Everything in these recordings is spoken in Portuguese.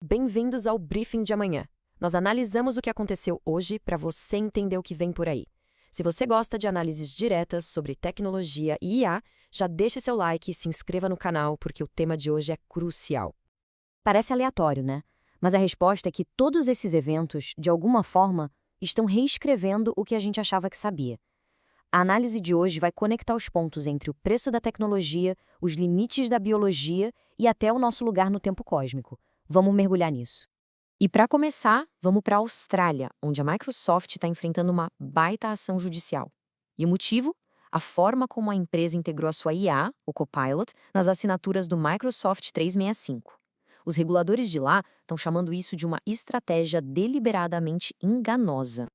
Bem-vindos ao briefing de amanhã. Nós analisamos o que aconteceu hoje para você entender o que vem por aí. Se você gosta de análises diretas sobre tecnologia e IA, já deixe seu like e se inscreva no canal porque o tema de hoje é crucial. Parece aleatório, né? Mas a resposta é que todos esses eventos, de alguma forma, estão reescrevendo o que a gente achava que sabia. A análise de hoje vai conectar os pontos entre o preço da tecnologia, os limites da biologia e até o nosso lugar no tempo cósmico. Vamos mergulhar nisso. E para começar, vamos para a Austrália, onde a Microsoft está enfrentando uma baita ação judicial. E o motivo? A forma como a empresa integrou a sua IA, o Copilot, nas assinaturas do Microsoft 365. Os reguladores de lá estão chamando isso de uma estratégia deliberadamente enganosa.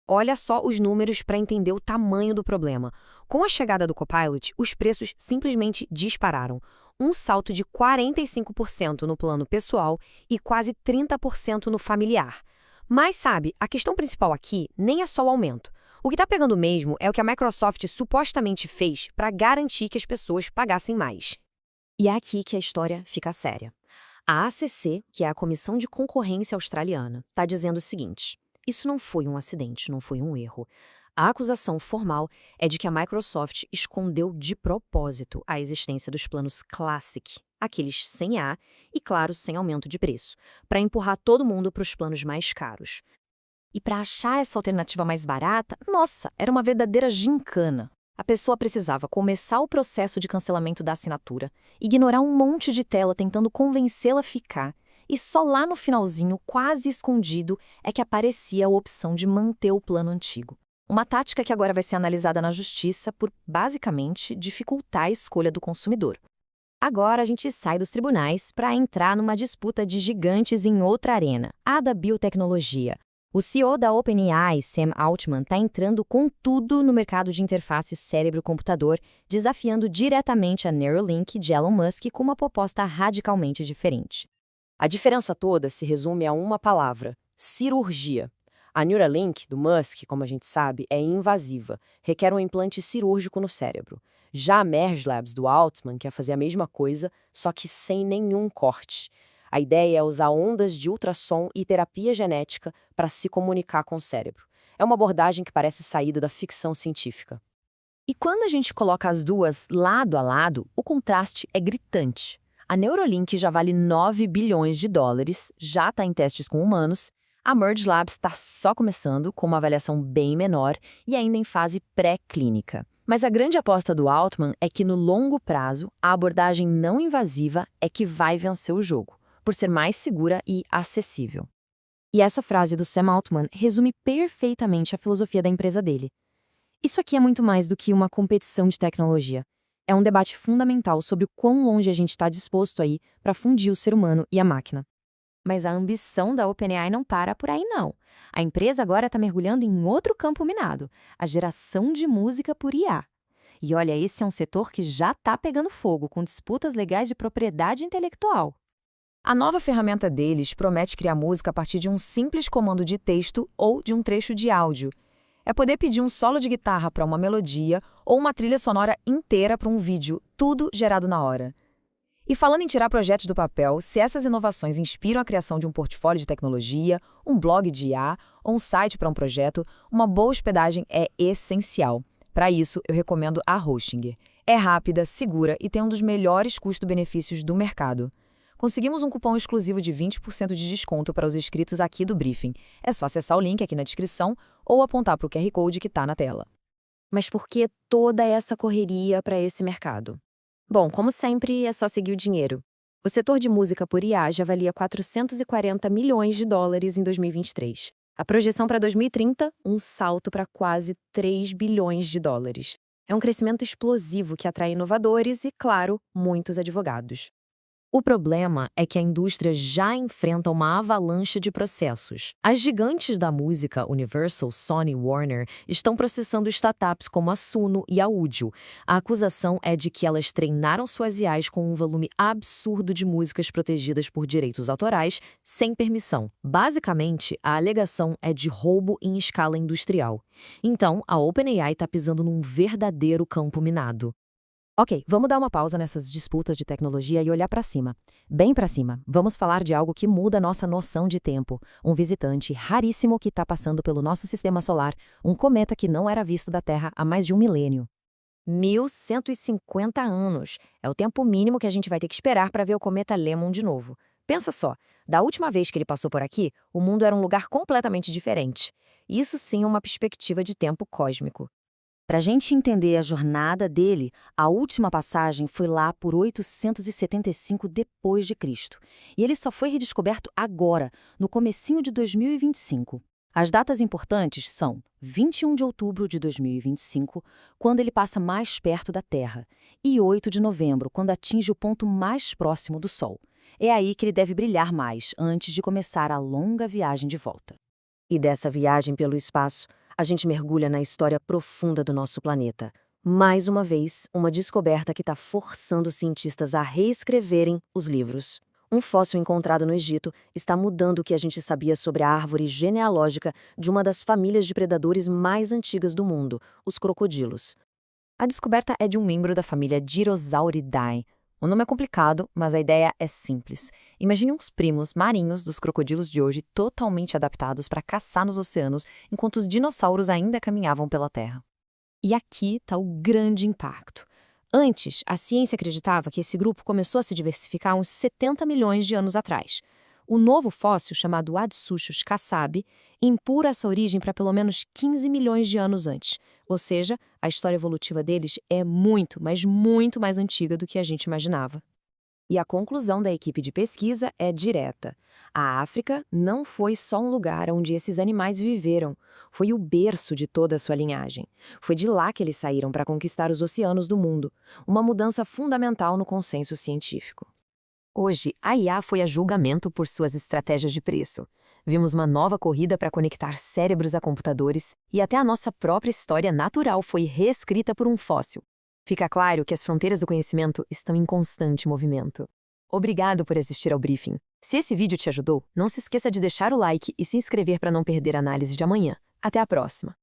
Olha só os números para entender o tamanho do problema. Com a chegada do Copilot, os preços simplesmente dispararam. Um salto de 45% no plano pessoal e quase 30% no familiar. Mas sabe, a questão principal aqui nem é só o aumento. O que está pegando mesmo é o que a Microsoft supostamente fez para garantir que as pessoas pagassem mais. E é aqui que a história fica séria. A ACC, que é a Comissão de Concorrência Australiana, está dizendo o seguinte: isso não foi um acidente, não foi um erro. A acusação formal é de que a Microsoft escondeu de propósito a existência dos planos Classic, aqueles sem A e, claro, sem aumento de preço, para empurrar todo mundo para os planos mais caros. E para achar essa alternativa mais barata, nossa, era uma verdadeira gincana. A pessoa precisava começar o processo de cancelamento da assinatura, ignorar um monte de tela tentando convencê-la a ficar, e só lá no finalzinho, quase escondido, é que aparecia a opção de manter o plano antigo. Uma tática que agora vai ser analisada na justiça por, basicamente, dificultar a escolha do consumidor. Agora a gente sai dos tribunais para entrar numa disputa de gigantes em outra arena, a da biotecnologia. O CEO da OpenAI, Sam Altman, está entrando com tudo no mercado de interface cérebro-computador, desafiando diretamente a Neuralink de Elon Musk com uma proposta radicalmente diferente. A diferença toda se resume a uma palavra: cirurgia. A Neuralink, do Musk, como a gente sabe, é invasiva, requer um implante cirúrgico no cérebro. Já a Merge Labs, do Altman, quer fazer a mesma coisa, só que sem nenhum corte. A ideia é usar ondas de ultrassom e terapia genética para se comunicar com o cérebro. É uma abordagem que parece saída da ficção científica. E quando a gente coloca as duas lado a lado, o contraste é gritante. A Neuralink já vale 9 bilhões de dólares, já está em testes com humanos. A Merge Labs está só começando, com uma avaliação bem menor e ainda em fase pré-clínica. Mas a grande aposta do Altman é que no longo prazo, a abordagem não invasiva é que vai vencer o jogo, por ser mais segura e acessível. E essa frase do Sam Altman resume perfeitamente a filosofia da empresa dele. Isso aqui é muito mais do que uma competição de tecnologia. É um debate fundamental sobre o quão longe a gente está disposto a ir para fundir o ser humano e a máquina. Mas a ambição da OpenAI não para por aí, não. A empresa agora está mergulhando em outro campo minado, a geração de música por IA. E olha, esse é um setor que já está pegando fogo, com disputas legais de propriedade intelectual. A nova ferramenta deles promete criar música a partir de um simples comando de texto ou de um trecho de áudio. É poder pedir um solo de guitarra para uma melodia ou uma trilha sonora inteira para um vídeo, tudo gerado na hora. E falando em tirar projetos do papel, se essas inovações inspiram a criação de um portfólio de tecnologia, um blog de IA ou um site para um projeto, uma boa hospedagem é essencial. Para isso, eu recomendo a Hostinger. É rápida, segura e tem um dos melhores custo-benefícios do mercado. Conseguimos um cupom exclusivo de 20% de desconto para os inscritos aqui do Briefing. É só acessar o link aqui na descrição ou apontar para o QR Code que está na tela. Mas por que toda essa correria para esse mercado? Bom, como sempre, é só seguir o dinheiro. O setor de música por IA já valia 440 milhões de dólares em 2023. A projeção para 2030, um salto para quase 3 bilhões de dólares. É um crescimento explosivo que atrai inovadores e, claro, muitos advogados. O problema é que a indústria já enfrenta uma avalanche de processos. As gigantes da música, Universal, Sony e Warner, estão processando startups como a Suno e a Udio. A acusação é de que elas treinaram suas IAs com um volume absurdo de músicas protegidas por direitos autorais, sem permissão. Basicamente, a alegação é de roubo em escala industrial. Então, a OpenAI está pisando num verdadeiro campo minado. Ok, vamos dar uma pausa nessas disputas de tecnologia e olhar para cima. Bem para cima, vamos falar de algo que muda nossa noção de tempo. Um visitante raríssimo que está passando pelo nosso sistema solar, um cometa que não era visto da Terra há mais de um milênio. 1150 anos. É o tempo mínimo que a gente vai ter que esperar para ver o cometa Lemmon de novo. Pensa só, da última vez que ele passou por aqui, o mundo era um lugar completamente diferente. Isso sim é uma perspectiva de tempo cósmico. Para a gente entender a jornada dele, a última passagem foi lá por 875 depois de Cristo. E ele só foi redescoberto agora, no comecinho de 2025. As datas importantes são 21 de outubro de 2025, quando ele passa mais perto da Terra, e 8 de novembro, quando atinge o ponto mais próximo do Sol. É aí que ele deve brilhar mais, antes de começar a longa viagem de volta. E dessa viagem pelo espaço, a gente mergulha na história profunda do nosso planeta. Mais uma vez, uma descoberta que está forçando os cientistas a reescreverem os livros. Um fóssil encontrado no Egito está mudando o que a gente sabia sobre a árvore genealógica de uma das famílias de predadores mais antigas do mundo, os crocodilos. A descoberta é de um membro da família Gyrossauridae. O nome é complicado, mas a ideia é simples. Imagine uns primos marinhos dos crocodilos de hoje totalmente adaptados para caçar nos oceanos, enquanto os dinossauros ainda caminhavam pela Terra. E aqui está o grande impacto. Antes, a ciência acreditava que esse grupo começou a se diversificar uns 70 milhões de anos atrás. O novo fóssil, chamado Adsuchus cassabi, empurra essa origem para pelo menos 15 milhões de anos antes. Ou seja, a história evolutiva deles é muito, mas muito mais antiga do que a gente imaginava. E a conclusão da equipe de pesquisa é direta. A África não foi só um lugar onde esses animais viveram, foi o berço de toda a sua linhagem. Foi de lá que eles saíram para conquistar os oceanos do mundo, uma mudança fundamental no consenso científico. Hoje, a IA foi a julgamento por suas estratégias de preço. Vimos uma nova corrida para conectar cérebros a computadores e até a nossa própria história natural foi reescrita por um fóssil. Fica claro que as fronteiras do conhecimento estão em constante movimento. Obrigado por assistir ao briefing. Se esse vídeo te ajudou, não se esqueça de deixar o like e se inscrever para não perder a análise de amanhã. Até a próxima!